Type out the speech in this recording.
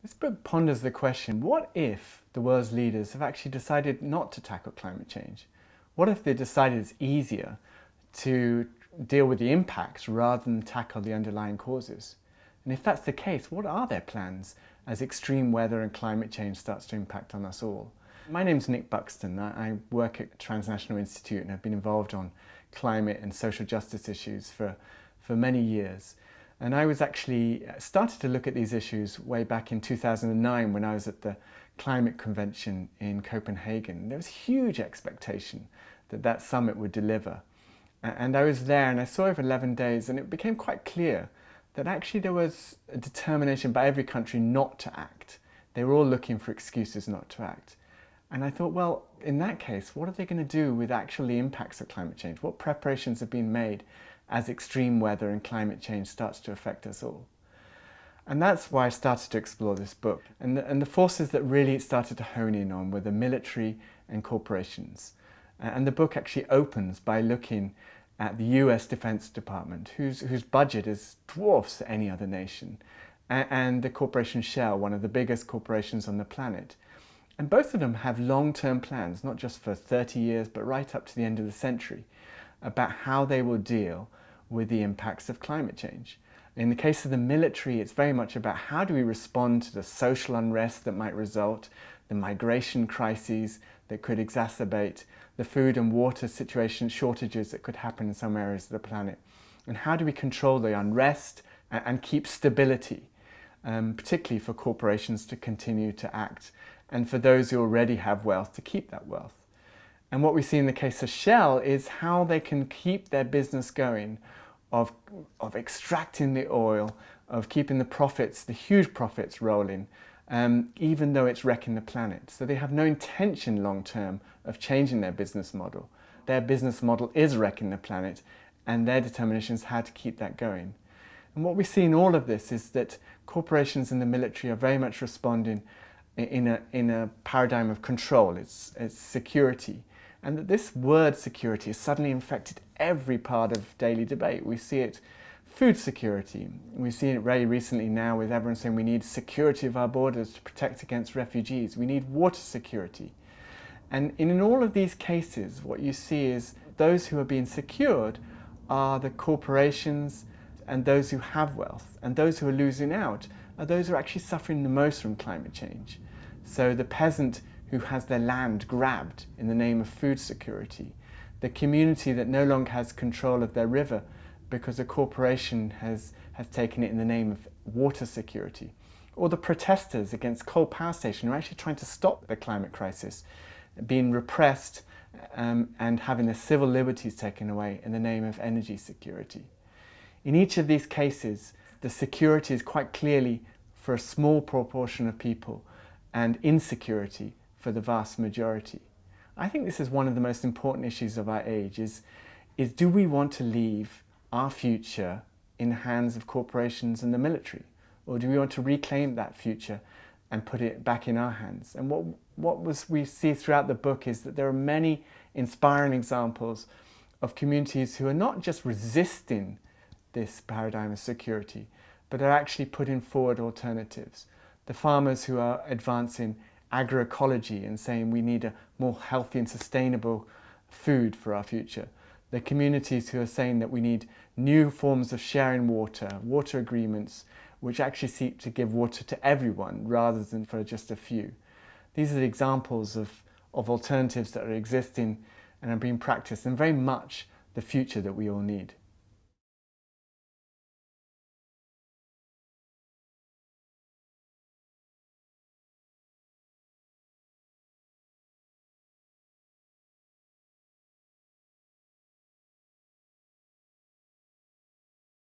This book ponders the question, what if the world's leaders have actually decided not to tackle climate change? What if they decided it's easier to deal with the impacts rather than tackle the underlying causes? And if that's the case, what are their plans as extreme weather and climate change starts to impact on us all? My name's Nick Buxton. I work at Transnational Institute and have been involved on climate and social justice issues for many years. And I was actually started to look at these issues way back in 2009 when I was at the climate convention in Copenhagen. There was huge expectation that that summit would deliver. And I was there and I saw over 11 days and it became quite clear that actually there was a determination by every country not to act. They were all looking for excuses not to act. And I thought, well, in that case, what are they going to do with actually impacts of climate change? What preparations have been made as extreme weather and climate change starts to affect us all? And that's why I started to explore this book. And the forces that really it started to hone in on were the military and corporations. And the book actually opens by looking at the US Defense Department, whose budget is dwarfs any other nation, and the corporation Shell, one of the biggest corporations on the planet. And both of them have long-term plans, not just for 30 years, but right up to the end of the century, about how they will deal with the impacts of climate change. In the case of the military, it's very much about how do we respond to the social unrest that might result, the migration crises that could exacerbate, the food and water situation shortages that could happen in some areas of the planet. And how do we control the unrest and keep stability, particularly for corporations to continue to act, and for those who already have wealth to keep that wealth. And what we see in the case of Shell is how they can keep their business going of extracting the oil, of keeping the profits, the huge profits rolling, even though it's wrecking the planet. So they have no intention long term of changing their business model. Their business model is wrecking the planet and their determination is how to keep that going. And what we see in all of this is that corporations and the military are very much responding in a paradigm of control. It's security. And that this word security has suddenly infected every part of daily debate. We see it, food security. We see it very recently now with everyone saying we need security of our borders to protect against refugees. We need water security. And in all of these cases, what you see is those who are being secured are the corporations and those who have wealth. And those who are losing out are those who are actually suffering the most from climate change. So the peasant who has their land grabbed in the name of food security, the community that no longer has control of their river because a corporation has taken it in the name of water security, or the protesters against coal power stations who are actually trying to stop the climate crisis, being repressed and having their civil liberties taken away in the name of energy security. In each of these cases, the security is quite clearly for a small proportion of people and insecurity for the vast majority. I think this is one of the most important issues of our age is do we want to leave our future in the hands of corporations and the military? Or do we want to reclaim that future and put it back in our hands? And what we see throughout the book is that there are many inspiring examples of communities who are not just resisting this paradigm of security, but are actually putting forward alternatives. The farmers who are advancing agroecology and saying we need a more healthy and sustainable food for our future. The communities who are saying that we need new forms of sharing water, water agreements, which actually seek to give water to everyone rather than for just a few. These are the examples of alternatives that are existing and are being practiced, and very much the future that we all need.